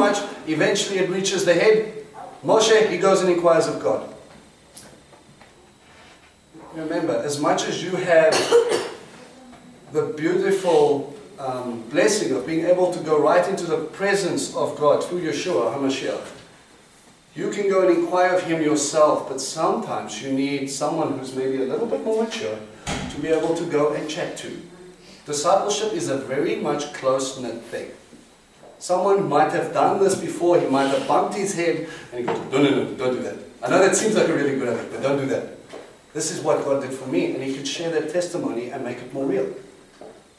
much. Eventually it reaches the head. Moshe, he goes and inquires of God. Remember, as much as you have the beautiful blessing of being able to go right into the presence of God through Yeshua HaMashiach, you can go and inquire of Him yourself, but sometimes you need someone who's maybe a little bit more mature to be able to go and chat to. Discipleship is a very much close-knit thing. Someone might have done this before, he might have bumped his head, and he goes, no, no, no, don't do that. I know that seems like a really good idea, but don't do that. This is what God did for me, and he could share that testimony and make it more real.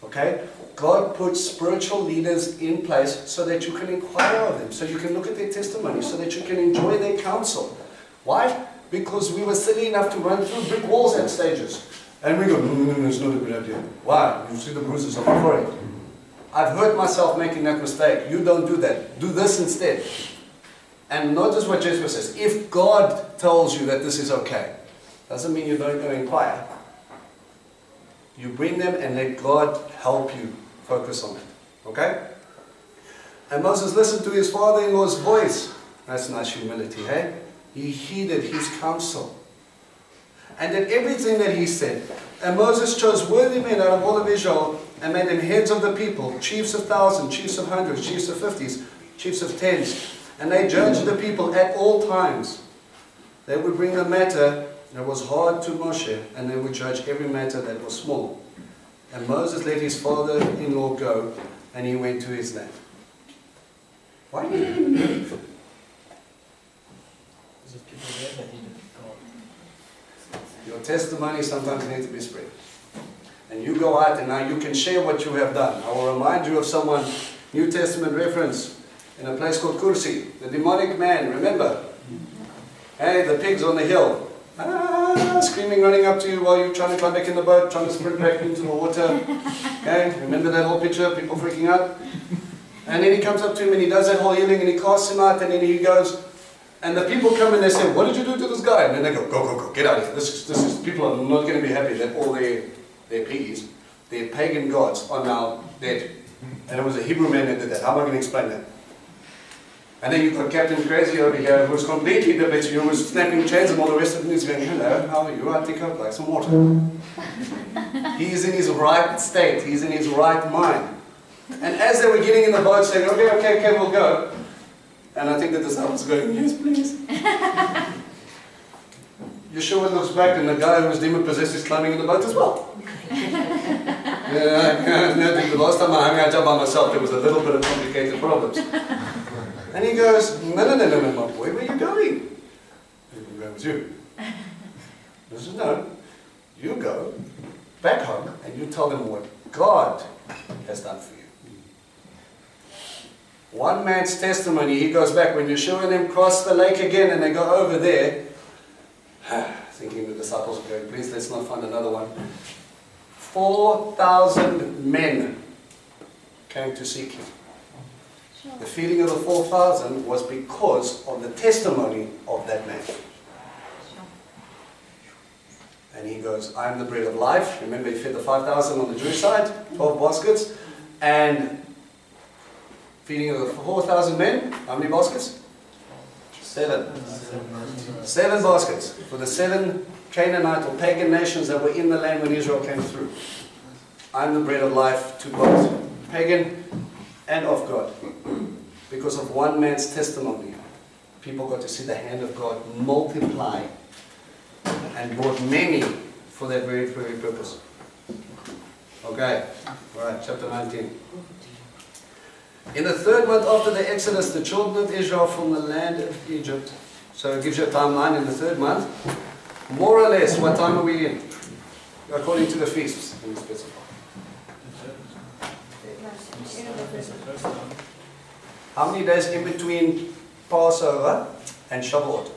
Okay? God puts spiritual leaders in place so that you can inquire of them, so you can look at their testimony, so that you can enjoy their counsel. Why? Because we were silly enough to run through brick walls at stages. And we go, no, no, no, it's not a good idea. Why? You see the bruises on my forehead. I've hurt myself making that mistake. You don't do that. Do this instead. And notice what Jesus says. If God tells you that this is okay, doesn't mean you don't go inquire. You bring them and let God help you focus on it. Okay? And Moses listened to his father-in-law's voice. That's nice humility, hey? He heeded his counsel and did everything that he said. And Moses chose worthy men out of all of Israel and made them heads of the people, chiefs of thousands, chiefs of hundreds, chiefs of fifties, chiefs of tens. And they judged the people at all times. They would bring the matter that was hard to Moshe, and they would judge every matter that was small. And Moses let his father-in-law go, and he went to his land. Why did he let him leave? Your testimony sometimes needs to be spread. And you go out and now you can share what you have done. I will remind you of someone, New Testament reference, in a place called Kursi, the demonic man, remember? Hey, the pigs on the hill. Screaming, running up to you while you're trying to climb back in the boat, trying to sprint back into the water. Okay, remember that whole picture, people freaking out? And then he comes up to him and he does that whole healing and he casts him out and then he goes, and the people come and they say, what did you do to this guy? And then they go, go, go, go, get out of here. This is, people are not going to be happy that all their piggies, their pagan gods are now dead. And it was a Hebrew man that did that. How am I going to explain that? And then you've got Captain Crazy over here who's completely different. You was snapping chains and all the rest of them is going, hello, how are you? I think I'd like some water. He is in his right state. He's in his right mind. And as they were getting in the boat saying, okay, okay, okay, we'll go. And I think the disciples are going, yes, please. Yeshua looks back and the guy who was demon-possessed is climbing in the boat as well. The last time I hung out by myself, there was a little bit of complicated problems. And he goes, no, no, no, no, no, my boy, where are you going? I'm going with you. He says, no, you go back home and you tell them what God has done for you. One man's testimony, he goes back, when Yeshua and them cross the lake again and they go over there, thinking the disciples are going, please let's not find another one. 4,000 men came to seek him. The feeding of the 4,000 was because of the testimony of that man. And he goes, I am the bread of life. Remember, he fed the 5,000 on the Jewish side, 12 baskets. And feeding of the 4,000 men, how many baskets? 7. 7 baskets for the 7 Canaanite or pagan nations that were in the land when Israel came through. I am the bread of life to both pagan and of God. Because of one man's testimony, people got to see the hand of God multiply and brought many for that very, very purpose. Okay, alright, chapter 19. In the 3rd month after the Exodus, the children of Israel from the land of Egypt, so it gives you a timeline in the 3rd month, more or less, what time are we in? According to the feasts. Let me specify. How many days in between Passover and Shavuot?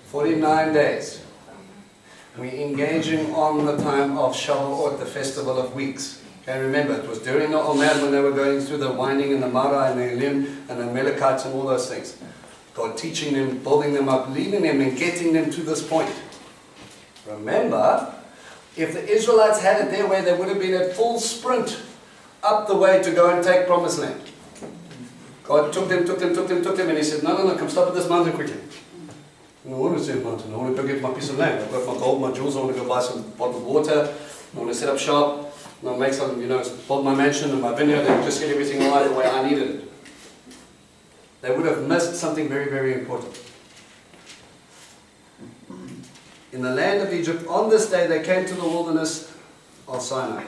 49 days. We're engaging on the time of Shavuot, the festival of weeks. Okay, remember, it was during the Omer when they were going through the winding and the Mara and the Elim and the Amalekites and all those things. God teaching them, building them up, leading them and getting them to this point. Remember, if the Israelites had it their way, they would have been at full sprint up the way to go and take Promised Land. God took them, and he said, no, come stop at this mountain quickly. No, I want to see a mountain. I want to go get my piece of land. I've got my gold, my jewels. I want to go buy some bottled water. I want to set up shop. I want to make some, build my mansion and my vineyard and just get everything right the way I needed it. They would have missed something very, very important. In the land of Egypt, on this day, they came to the wilderness of Sinai.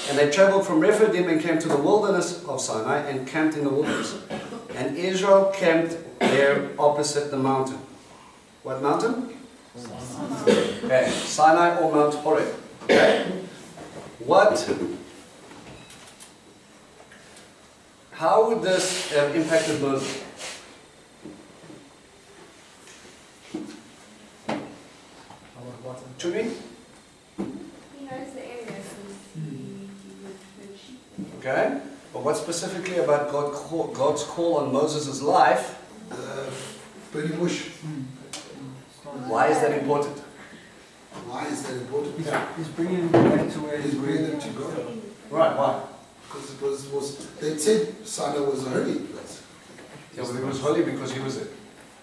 And they traveled from Rephidim and came to the wilderness of Sinai and camped in the wilderness. And Israel camped there opposite the mountain. What mountain? Okay, Sinai or Mount Horeb. Okay. How would this have impacted Moses? To me? He knows the area, so he would fetch. Okay, but what specifically about God's call on Moses' life? Burning bush. Why is that important? Why is that important? He's bringing them back to where He's bringing them to God. Right, why? Because they said Sinai was a holy place. Yeah, but it was holy because he was there.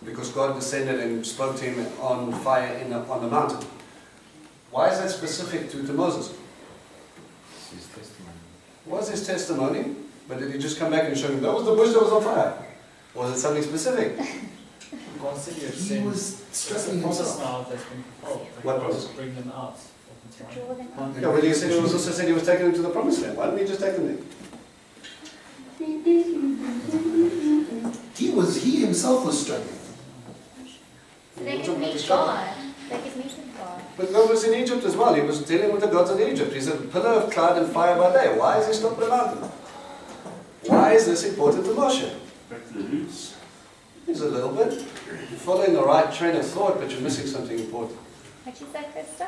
Because God descended and spoke to him on fire on the mountain. Why is that specific to Moses? It's his testimony. It was his testimony, but did he just come back and show him that was the bush that was on fire? Was it something specific? God said you have He sinned. was stressing It's a promise himself. now that's been fulfilled. That What God promise? will bring them out of To the draw them out. Yeah, but he said he was also said he was taking them to the promised land. Why didn't he just take them there? He himself was struggling. So they could meet God. They could meet with God. But God was in Egypt as well. He was dealing with the gods of Egypt. He's a pillar of cloud and fire by day. Why is he stopped at the mountain? Why is this important to Moshe? Back to the roots. He's a little bit. You're following the right train of thought, but you're missing something important. What'd you say, Krista?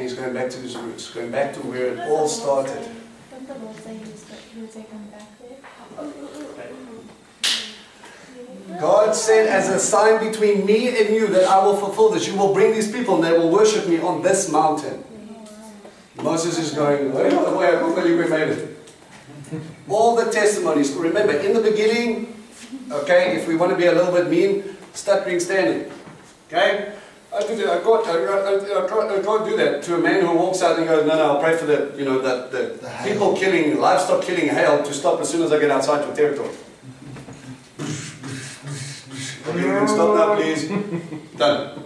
He's going back to his roots, going back to where it all started. Don't the Lord say he was taken back there? God said, as a sign between me and you, that I will fulfill this. You will bring these people and they will worship me on this mountain. Moses is going, where we made it. All the testimonies. Remember, in the beginning, okay, if we want to be a little bit mean, stuttering standing. Okay? I can't do that to a man who walks out and goes, no, I'll pray for the people killing, livestock killing hail to stop as soon as I get outside your territory. Okay, you can stop now, please. Done.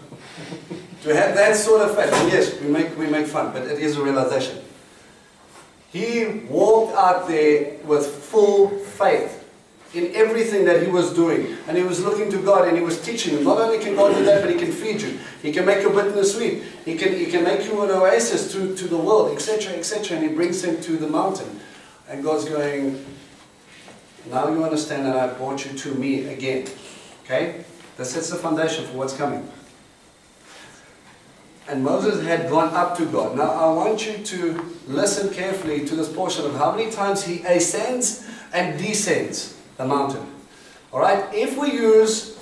To have that sort of faith, and yes, we make fun, but it is a realization. He walked out there with full faith in everything that he was doing, and he was looking to God, and he was teaching him. Not only can God do that, but he can feed you. He can make your bitterness sweet. He can make you an oasis to the world, etc., etc. And he brings him to the mountain, and God's going, now you understand that I brought you to me again. Okay? That sets the foundation for what's coming. And Moses had gone up to God. Now I want you to listen carefully to this portion of how many times he ascends and descends the mountain. Alright? If we use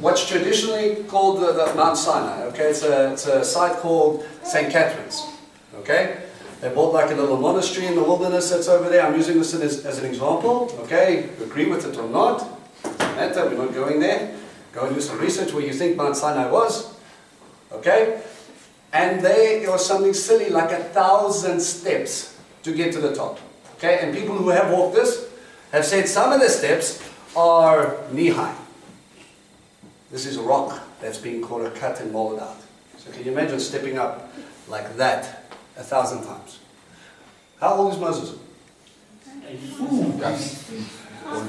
what's traditionally called the Mount Sinai, okay? It's a site called St. Catherine's. Okay? They built like a little monastery in the wilderness that's over there. I'm using this as an example. Okay? Agree with it or not? Doesn't matter, we're not going there. Go and do some research where you think Mount Sinai was. Okay? And there was something silly like 1,000 steps to get to the top. Okay? And people who have walked this have said some of the steps are knee-high. This is a rock that's being cut and molded out. So can you imagine stepping up like that 1,000 times? How old is Moses? Ooh, that's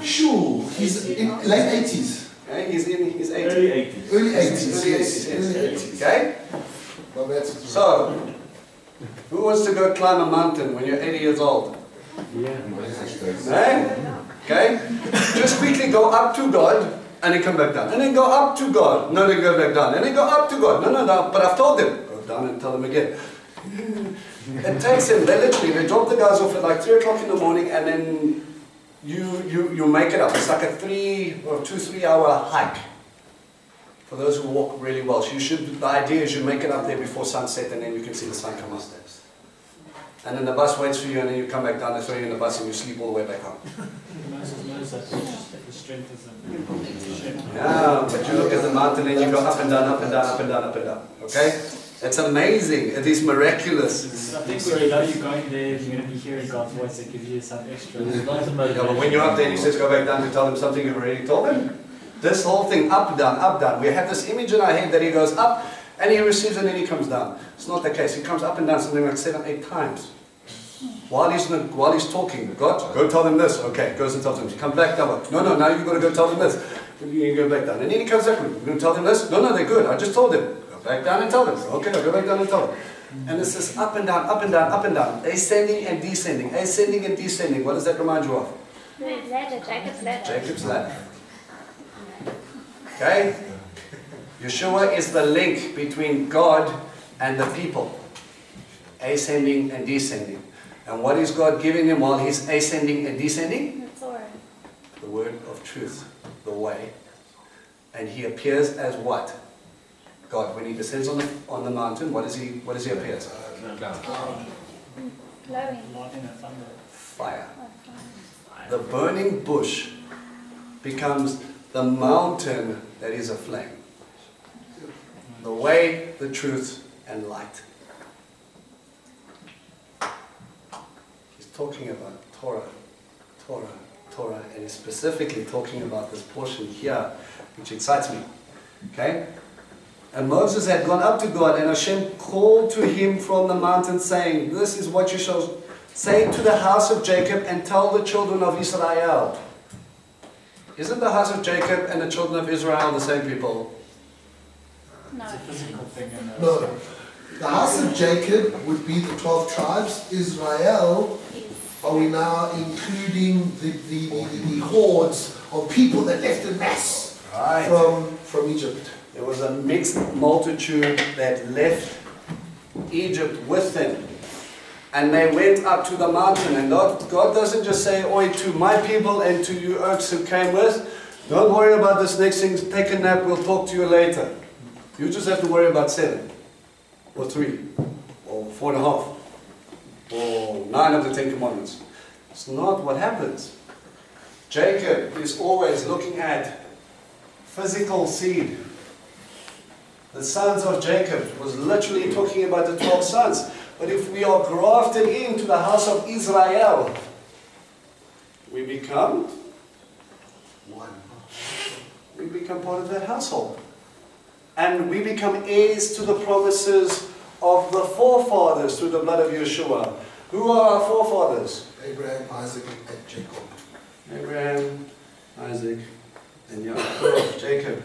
sure. He's in late 80s. Okay? He's in his 80s. Early 80s. Early 80s, Early yes. 80s, Early yes. 80s. Okay? Well, that's So, who wants to go climb a mountain when you're 80 years old? Eh? Okay? Just quickly go up to God and then come back down. And then go up to God. No, then go back down. And then go up to God. No. But I've told them. Go down and tell them again. It takes them, they drop the guys off at like 3 o'clock in the morning and then you make it up. It's like a 3 hour hike. For those who walk really well. So the idea is you make it up there before sunset and then you can see the sun come up. And then the bus waits for you, and then you come back down, they throw you in the bus, and you sleep all the way back home. Moses knows that the strength is in Yeah, but you look at the mountain and you go up and down, up and down, up and down, up and down. Okay? It's amazing. It is miraculous. I think when you know you're going there, you're going to be hearing God's voice, it gives you some extra. Yeah, but when you're up there, he says, go back down to tell them something you've already told them. This whole thing, up, down, up, down. We have this image in our head that he goes up and he receives and then he comes down. It's not the case. He comes up and down something like 7, 8 times. While he's talking, God, go tell them this. Okay, goes and tells them. He comes back down. No, now you've got to go tell them this. You go back down. And then he comes back. You're going to tell them this? No, they're good. I just told them. Go back down and tell them. Okay, I'll go back down and tell them. And it's this up and down, up and down, up and down. Ascending and descending. Ascending and descending. What does that remind you of? Ladder, Jacob's ladder. Jacob's ladder. Okay? Yeshua is the link between God and the people. Ascending and descending. And what is God giving him while he's ascending and descending? The Torah. The word of truth, the way. And he appears as what? God. When he descends on the mountain, what does he appear as? Glowing. Lightning and thunder. Fire. The burning bush becomes the mountain that is aflame. The way, the truth, and light. He's talking about Torah, and he's specifically talking about this portion here, which excites me. Okay? And Moses had gone up to God, and Hashem called to him from the mountain, saying, this is what you shall say to the house of Jacob, and tell the children of Israel. Isn't the house of Jacob and the children of Israel the same people? No. It's a physical thing. No. The house of Jacob would be the 12 tribes. Israel, are we now including the hordes of people that left en masse from Egypt? There was a mixed multitude that left Egypt with them. And they went up to the mountain. And God doesn't just say, oi, to my people and to you oaks who came with, don't worry about this next thing, take a nap, we'll talk to you later. You just have to worry about 7, or 3, or 4.5, or 9 of the 10 commandments. It's not what happens. Jacob is always looking at physical seed. The sons of Jacob was literally talking about the 12 sons. But if we are grafted into the house of Israel, we become one. We become part of that household. And we become heirs to the promises of the forefathers through the blood of Yeshua. Who are our forefathers? Abraham, Isaac, and Jacob. Abraham, Isaac, and Jacob.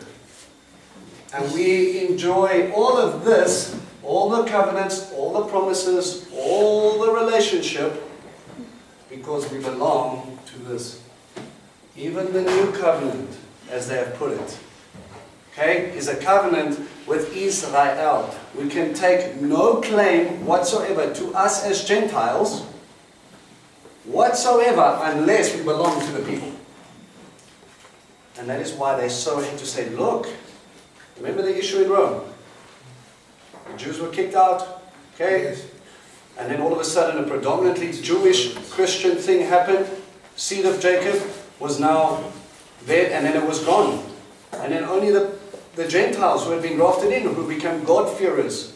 And we enjoy all of this, all the covenants, all the promises, all the relationship, because we belong to this. Even the new covenant, as they have put it, okay, is a covenant with Israel. We can take no claim whatsoever to us as Gentiles, whatsoever, unless we belong to the people. And that is why they so hate to say, look, remember the issue in Rome? The Jews were kicked out, okay? Yes. And then all of a sudden a predominantly Jewish Christian thing happened. Seed of Jacob was now there, and then it was gone. And then only the Gentiles who had been grafted in, who became God-fearers,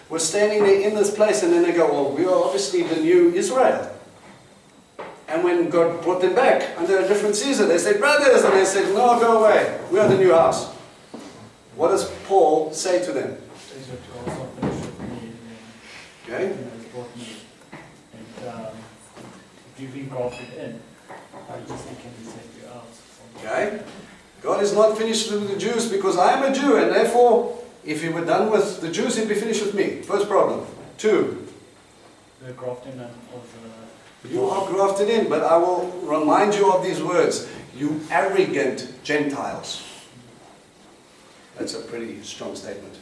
were standing there in this place, and then they go, well, we are obviously the new Israel. And when God brought them back under a different Caesar, they said, brothers, and they said, no, go away. We are the new house. What does Paul say to them? Okay? And if you've been grafted in, I just think can set you out. Okay? God is not finished with the Jews because I am a Jew, and therefore, if he were done with the Jews, he'd be finished with me. First problem. 2. The grafting of You are grafted in, but I will remind you of these words. You arrogant Gentiles. That's a pretty strong statement.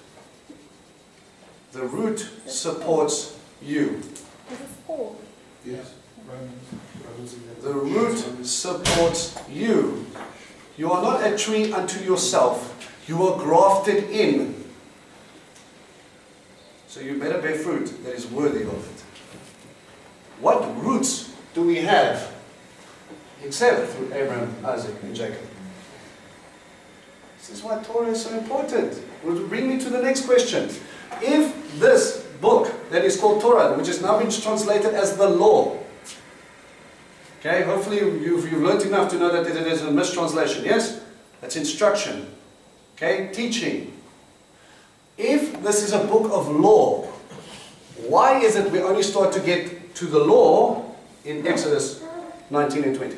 The root supports you. This is Paul. Yes. Romans. The root supports you. You are not a tree unto yourself. You are grafted in. So you better bear fruit that is worthy of it. What roots do we have except through Abraham, Isaac, and Jacob? This is why Torah is so important. It will bring me to the next question. If this book that is called Torah, which has now been translated as the law, okay, hopefully you've learned enough to know that it is a mistranslation, yes? That's instruction, okay, teaching. If this is a book of law, why is it we only start to get to the law in Exodus 19 and 20?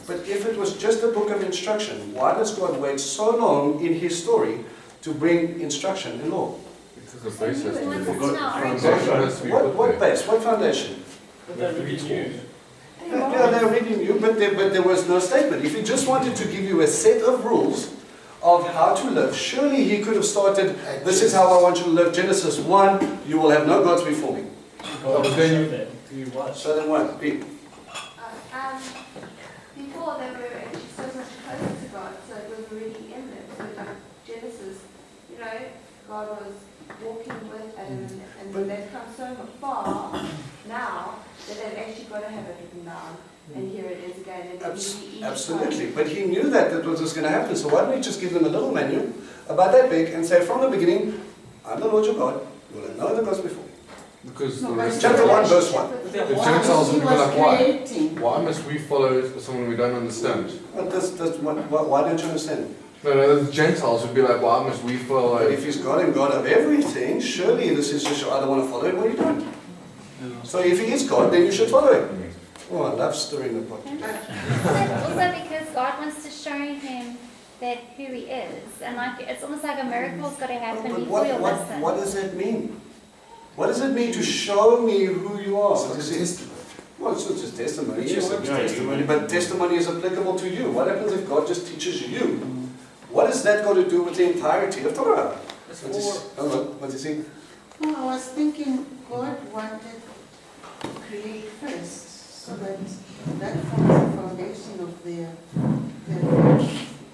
But if it was just a book of instruction, why does God wait so long in His story to bring instruction and law? Because the base has to be Foundation has to be put What there. base? What foundation? But they're really new. Yeah, they're reading you, but there was no statement. If He just wanted to give you a set of rules of how to live, surely He could have started, this is how I want you to live. Genesis 1, you will have no gods before me. God but then show you- them to you what? So then what? Be- Before they were actually so much closer to God, so it was already in them. So like Genesis, you know, God was walking with Adam, and they've come so far now that they've actually got to have it written down. And here it is again. And then each Absolutely. But He knew that was going to happen. So why don't we just give them a little menu about that big and say from the beginning, I'm the Lord your God. You will have no other gods before me. Because No, the but rest Chapter of 1, verse 1. But the they're Gentiles He would be was like, why? creating. Why must we follow someone we don't understand? But why don't you understand? No, the Gentiles would be like, why must we follow? But if He's God and God of everything, surely this is just, I don't want to follow Him, or you don't. So if He is God, then you should follow Him. Oh, I love stirring the pot. Also because God wants to show him that who he is. And like it's almost like a miracle's got to happen But before you listen. what does that mean? What does it mean to show me who you are? It's What like a is it? testament. Well, it's not just testimony. But Yes, you it's want testimony, but testimony is applicable to you. What happens if God just teaches you? What has that got to do with the entirety of Torah? What do you see? No, I was thinking God wanted to create first, so that that forms the foundation of their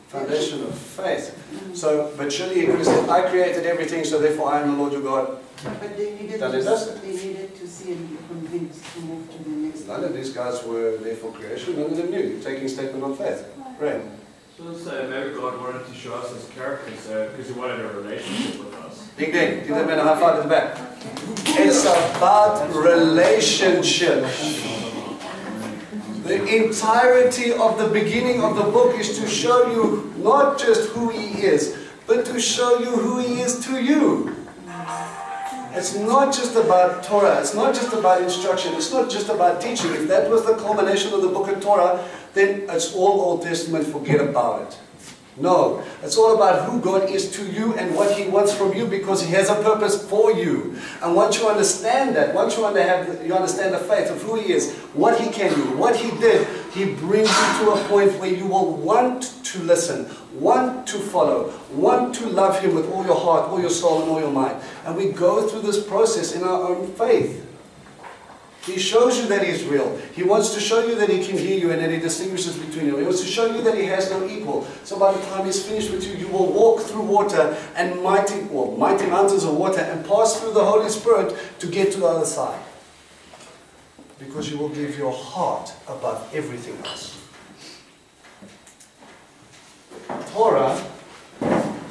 Foundation of faith. So, but surely He could have said, I created everything, so therefore I am the Lord your God. But they needed, That is us. they needed to see and be convinced to move to the next None of these guys were there for creation, none of them knew. You're taking a statement on faith. Right. So maybe God wanted to show us His character, because He wanted a relationship with us. Big Dan, give that man a high five at the back. It's about relationship. The entirety of the beginning of the book is to show you not just who He is, but to show you who He is to you. It's not just about Torah, it's not just about instruction, it's not just about teaching. If that was the culmination of the book of Torah, then it's all Old Testament, forget about it. No, it's all about who God is to you and what He wants from you, because He has a purpose for you. And once you understand that, once you understand the faith of who He is, what He can do, what He did, He brings you to a point where you will want to listen, want to follow, want to love Him with all your heart, all your soul, and all your mind. And we go through this process in our own faith. He shows you that He's real. He wants to show you that He can hear you and that He distinguishes between you. He wants to show you that He has no equal. So by the time He's finished with you, you will walk through water and mighty mountains of water and pass through the Holy Spirit to get to the other side. Because you will give your heart above everything else. Torah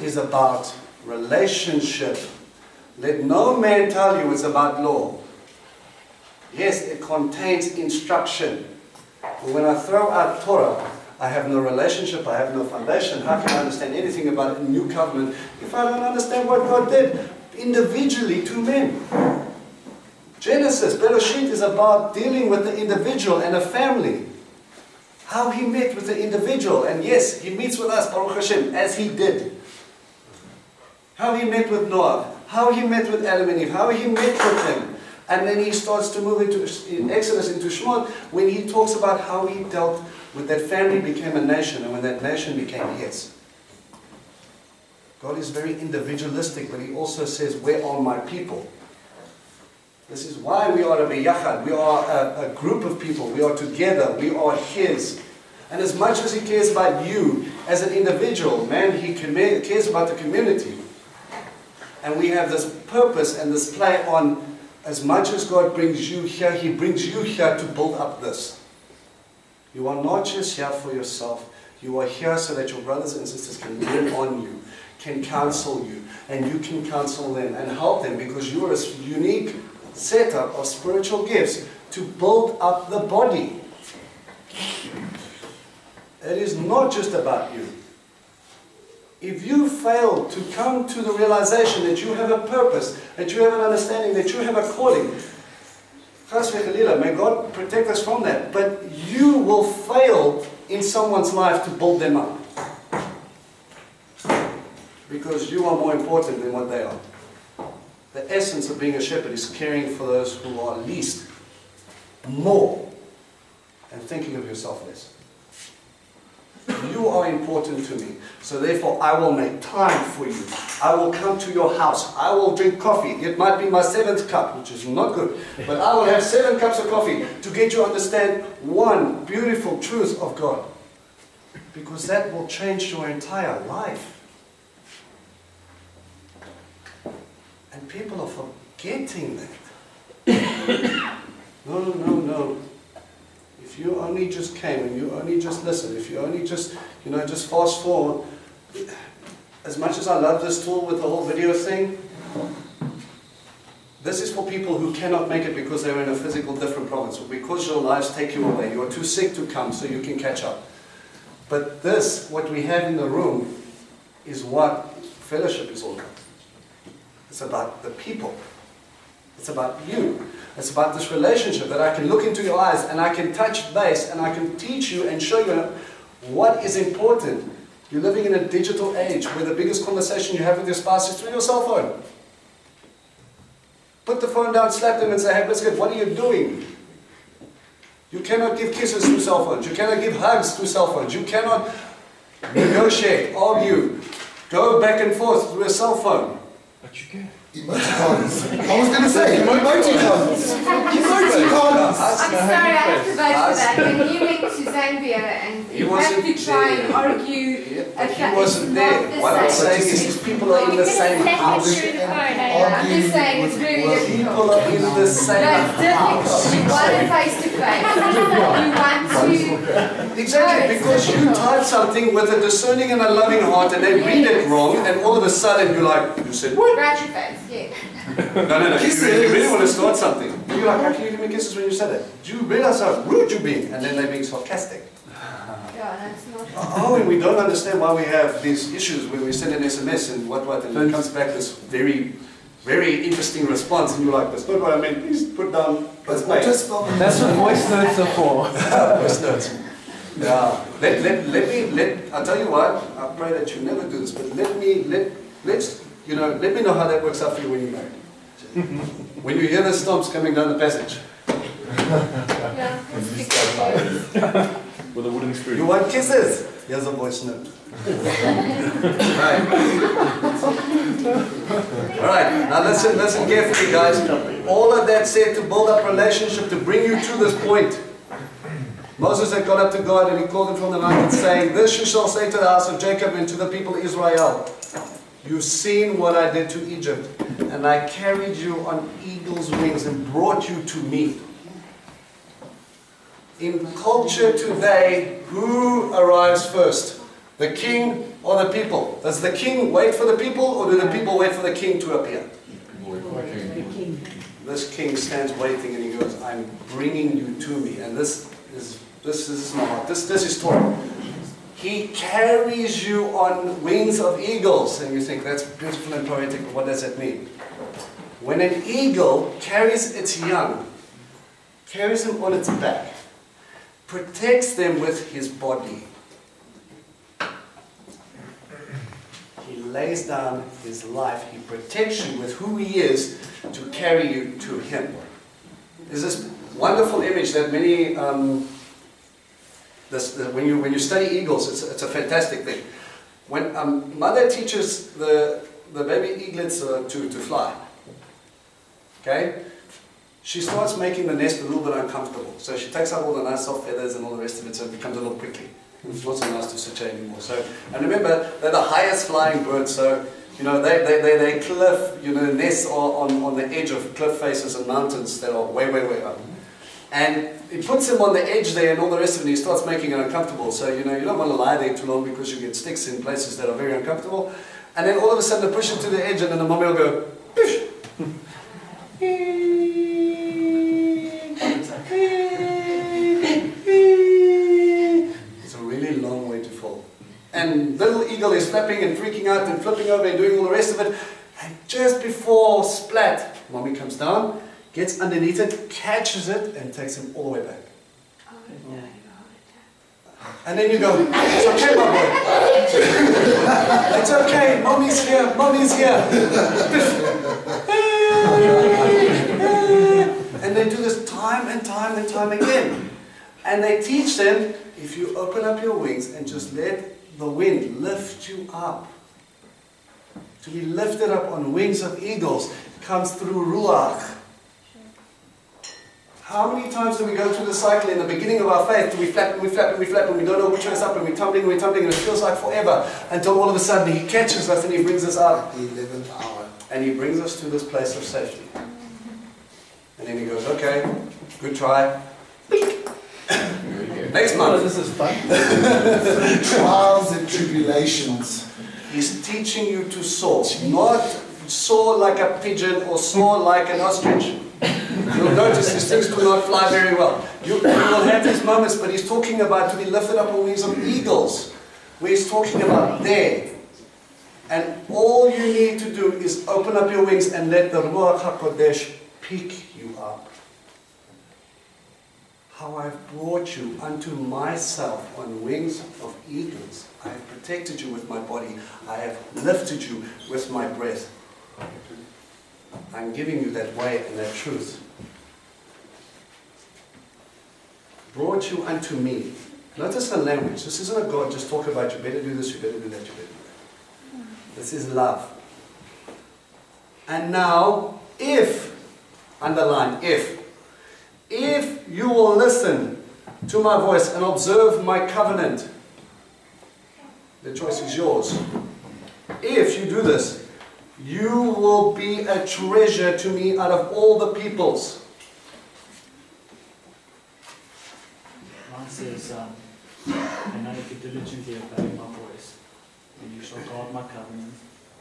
is about relationship. Let no man tell you it's about law. Yes, it contains instruction. But when I throw out Torah, I have no relationship, I have no foundation. How can I understand anything about a new covenant if I don't understand what God did individually to men? Genesis, Bereshit, is about dealing with the individual and a family. How He met with the individual. And yes, He meets with us, Baruch Hashem, as He did. How He met with Noah. How He met with Adam and Eve. How He met with them. And then He starts to move in Exodus into Shemot, when He talks about how He dealt with that family became a nation, and when that nation became His. God is very individualistic, but He also says, where are my people? This is why we are a biyachad. We are a group of people. We are together. We are His. And as much as He cares about you as an individual, man, He cares about the community. And we have this purpose and this play on, as much as God brings you here, He brings you here to build up this. You are not just here for yourself. You are here so that your brothers and sisters can lean on you, can counsel you, and you can counsel them and help them, because you are a unique setup of spiritual gifts to build up the body. It is not just about you. If you fail to come to the realization that you have a purpose, that you have an understanding, that you have a calling, may God protect us from that, but you will fail in someone's life to build them up. Because you are more important than what they are. The essence of being a shepherd is caring for those who are least, more, and thinking of yourself less. You are important to me, so therefore I will make time for you. I will come to your house. I will drink coffee. It might be my 7th cup, which is not good, but I will have 7 cups of coffee to get you to understand one beautiful truth of God, because that will change your entire life. And people are forgetting that. No. If you only just came and you only just listened, if you only just, just fast forward, as much as I love this tool with the whole video thing, this is for people who cannot make it because they're in a physical different province, or because your lives take you away. You are too sick to come so you can catch up. But this, what we have in the room, is what fellowship is all about. It's about the people. It's about you. It's about this relationship that I can look into your eyes and I can touch base and I can teach you and show you what is important. You're living in a digital age where the biggest conversation you have with your spouse is through your cell phone. Put the phone down, slap them and say, hey biscuit, what are you doing? You cannot give kisses through cell phones. You cannot give hugs through cell phones. You cannot negotiate, argue, go back and forth through a cell phone. But you can. Emoticons. I was going to say, emoticons. Emoticons. I'm sorry, I have to vote for that. When you went to Zambia and you have to try and argue, he wasn't there. What I'm saying is these people are in the same house. I'm just saying it's really difficult. People are in the same house. You want it face to face. You want to... Exactly, because you type something with a discerning and a loving heart and they read it wrong and all of a sudden you're like, you said what? Scratch your face, yeah. No. You really want to start something. You're like, how can you give me kisses when you said that? Do you realize how rude you're being? And then they're being sarcastic. Yeah, that's not... Oh, and we don't understand why we have these issues when we send an SMS and what, and it comes back this very, very interesting response and you're like, that's not what I meant, please put down this page. That's what voice notes are for. Voice notes. Yeah. I'll tell you what, I pray that you never do this, but let me know how that works out for you when you're married. When you hear the stomps coming down the passage. Yeah, With a wooden spoon. You want kisses? Here's a voice note. Right. Alright, now listen carefully guys. All of that said to build up relationship, to bring you to this point. Moses had got up to God and he called him from the mountain saying, this you shall say to the house of Jacob and to the people of Israel. You've seen what I did to Egypt, and I carried you on eagle's wings and brought you to me. In culture today, who arrives first? The king or the people? Does the king wait for the people, or do the people wait for the king to appear? This king stands waiting and he goes, I'm bringing you to me. And this is my heart. This is Torah. He carries you on wings of eagles. And you think, that's beautiful and poetic, but what does that mean? When an eagle carries its young, carries them on its back, protects them with his body, he lays down his life, he protects you with who he is to carry you to him. There's this wonderful image that many... when you study eagles, it's a fantastic thing. When mother teaches the baby eaglets to fly, okay, she starts making the nest a little bit uncomfortable. So she takes out all the nice soft feathers and all the rest of it, so it becomes a little prickly. It's not so nice to sit anymore. So, and remember, they're the highest flying birds, so You know, they cliff, you know, nests are on the edge of cliff faces and mountains that are way, way, way up. And it puts him on the edge there and all the rest of it, and he starts making it uncomfortable. So, you know, you don't want to lie there too long because you get sticks in places that are very uncomfortable. And then all of a sudden they push him to the edge and then the mommy will go, "Bish." It's a really long way to fall. And little eagle is flapping and freaking out and flipping over and doing all the rest of it. And just before splat, mommy comes down, gets underneath it, catches it, and takes him all the way back. And then you go, "It's okay, my boy. It's okay, mommy's here, mommy's here." And they do this time and time and time again. And they teach them, if you open up your wings and just let the wind lift you up, to be lifted up on wings of eagles, comes through ruach. How many times do we go through the cycle in the beginning of our faith? Do we flap and we flap and we flap and we don't know which way is up and we're tumbling and it feels like forever until all of a sudden He catches us and He brings us up. At the 11th hour. And He brings us to this place of safety. And then He goes, "Okay, good try. Next month." This is fun. Trials and tribulations. He's teaching you to soar. Not soar like a pigeon or soar like an ostrich. You'll notice these things do not fly very well. You will have these moments, but He's talking about to be lifted up on wings of eagles. Where He's talking about there. And all you need to do is open up your wings and let the Ruach HaKodesh pick you up. How I have brought you unto myself on wings of eagles. I have protected you with my body. I have lifted you with my breath. I'm giving you that way and that truth. Brought you unto me. Notice the language. This isn't a God just talking about you better do this, you better do that, you better do that. This is love. And now, if, underline if you will listen to my voice and observe my covenant, the choice is yours. If you do this, you will be a treasure to me out of all the peoples. Mine says, "And now if you diligently obey my voice, then you shall guard my covenant,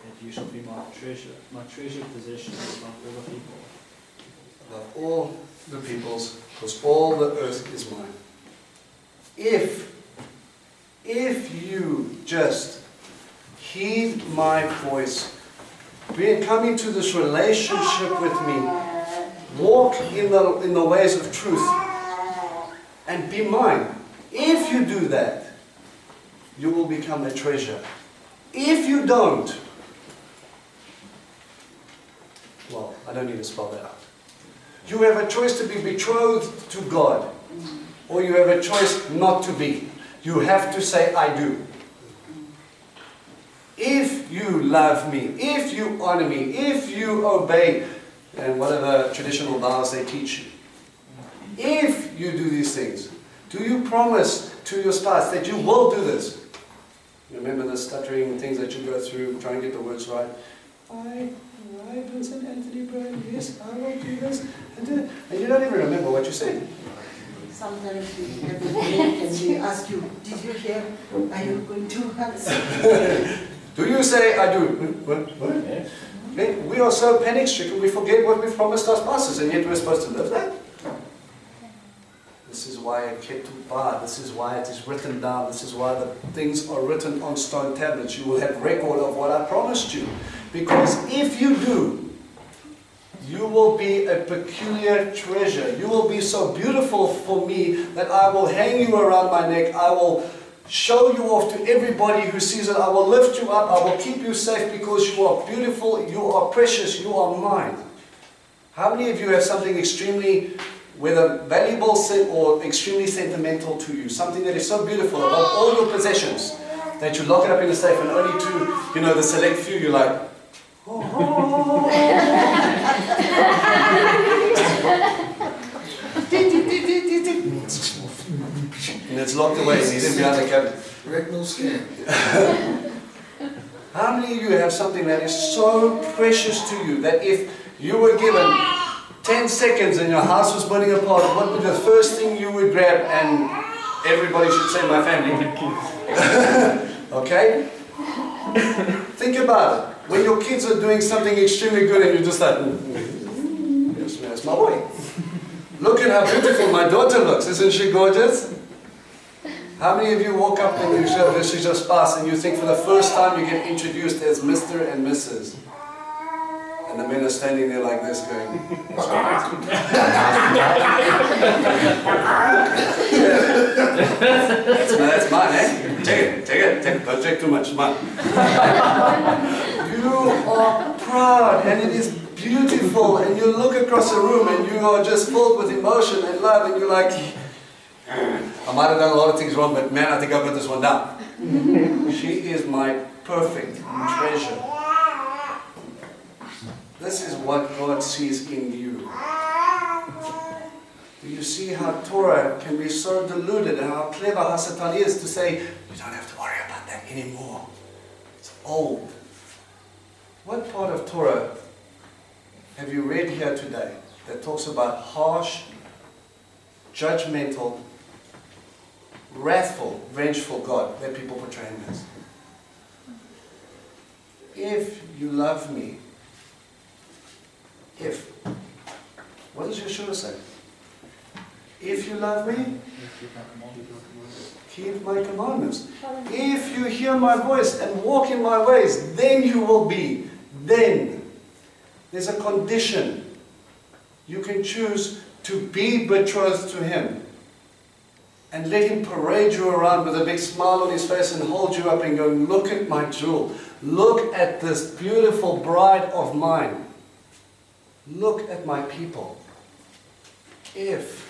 that you shall be my treasured possession above all the people." Above all the peoples, because all the earth is mine. If you just heed my voice, come into this relationship with me, walk in the ways of truth, and be mine. If you do that, you will become a treasure. If you don't, well, I don't need to spell that out. You have a choice to be betrothed to God, or you have a choice not to be. You have to say, "I do." If you love me, if you honor me, if you obey, and whatever traditional vows they teach you, if you do these things, do you promise to your spouse that you will do this? Remember the stuttering things that you go through, try and get the words right. I, Vincent Anthony Brown, yes, I will do this. And you don't even remember what you said. Sometimes we have a break and they ask you, "Did you hear? Are you going to answer?" Do you say, "I do"? What? Okay. We are so panic-stricken, we forget what we've promised our spouses, and yet we're supposed to live that. This is why ketubah, this is why it is written down, this is why the things are written on stone tablets. You will have record of what I promised you. Because if you do, you will be a peculiar treasure. You will be so beautiful for me that I will hang you around my neck. I will show you off to everybody who sees it. I will lift you up. I will keep you safe because you are beautiful, you are precious, you are mine. How many of you have something extremely, whether valuable or extremely sentimental to you? Something that is so beautiful above all your possessions that you lock it up in a safe and only to, the select few, you're like, oh. And it's locked away and he's in behind the cabinet. Retinal scan. How many of you have something that is so precious to you that if you were given 10 seconds and your house was burning apart, what would be the first thing you would grab? And everybody should say my family. Okay? Think about it. When your kids are doing something extremely good and you're just like, yes, that's my boy. Look at how beautiful my daughter looks. Isn't she gorgeous? How many of you walk up and you show this is your spouse and you think for the first time you get introduced as Mr. and Mrs. And the men are standing there like this going, that's mine, eh? Take it, don't take too much, mine. You are proud and it is beautiful and you look across the room and you are just filled with emotion and love and you're like, I might have done a lot of things wrong, but man, I think I've got this one down. She is my perfect treasure. This is what God sees in you. Do you see how Torah can be so diluted and how clever Hasatan is to say, you don't have to worry about that anymore. It's old. What part of Torah have you read here today that talks about harsh, judgmental, wrathful, vengeful God that people portray him as? If you love me, what does Yeshua say? If you love me, keep my commandments. If you hear my voice and walk in my ways, then you will be. Then. There's a condition. You can choose to be betrothed to him and let him parade you around with a big smile on his face and hold you up and go, look at my jewel. Look at this beautiful bride of mine. Look at my people. If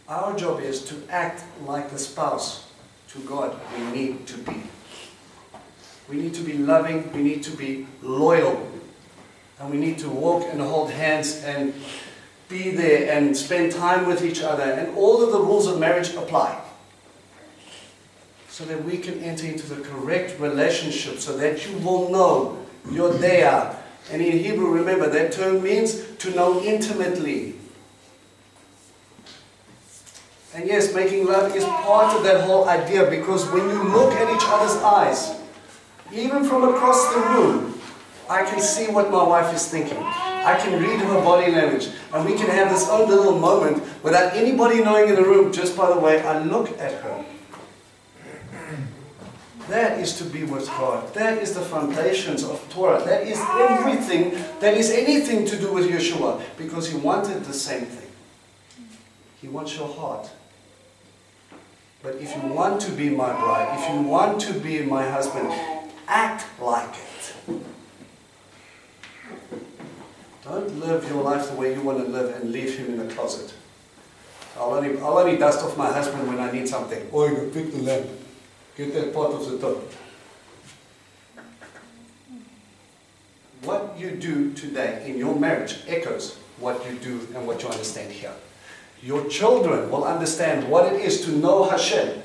our job is to act like the spouse to God, we need to be. We need to be loving, we need to be loyal, and we need to walk and hold hands and be there and spend time with each other, and all of the rules of marriage apply. So that we can enter into the correct relationship, so that you will know you're there. And in Hebrew, remember, that term means to know intimately. And yes, making love is part of that whole idea, because when you look at each other's eyes, even from across the room, I can see what my wife is thinking. I can read her body language. And we can have this own little moment without anybody knowing in the room, just by the way I look at her. That is to be with God. That is the foundations of Torah. That is everything, that is anything to do with Yeshua. Because he wanted the same thing. He wants your heart. But if you want to be my bride, if you want to be my husband, act like it. Don't live your life the way you want to live and leave him in the closet. I'll only dust off my husband when I need something. Oh, you can pick the lamp. Get that part of the top. What you do today in your marriage echoes what you do and what you understand here. Your children will understand what it is to know Hashem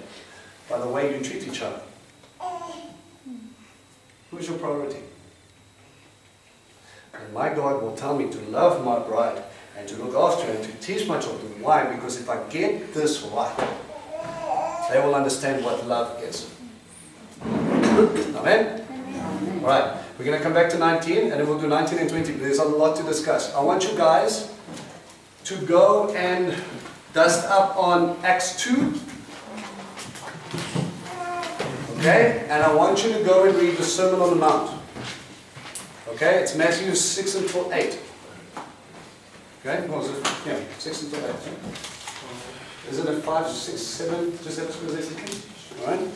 by the way you treat each other. Who's your priority? And my God will tell me to love my bride and to look after her and to teach my children. Why? Because if I get this right, they will understand what love is. Amen? Alright, we're going to come back to 19 and then we'll do 19 and 20. There's a lot to discuss. I want you guys to go and dust up on Acts 2. Okay? And I want you to go and read the Sermon on the Mount. Okay? It's Matthew 6 until 8. Okay? What was it? Yeah, 6 until 8. Is it a 5, 6, 7? Just have to go. Alright?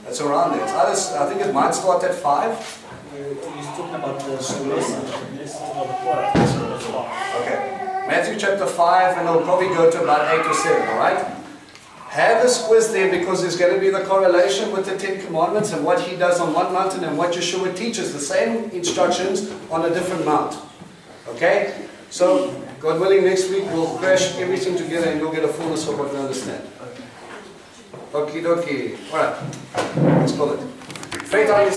That's around there. It's either, I think it might start at 5. He's talking about the lesson of the Torah. Okay. Matthew chapter 5, and it'll probably go to about 8 or 7, alright? Have a quiz there because there's going to be the correlation with the 10 Commandments and what he does on one mountain and what Yeshua teaches. The same instructions on a different mount. Okay? So, God willing, next week we'll crash everything together and you'll get a fullness of what we understand. Okie dokie. Alright. Let's call it. Faith only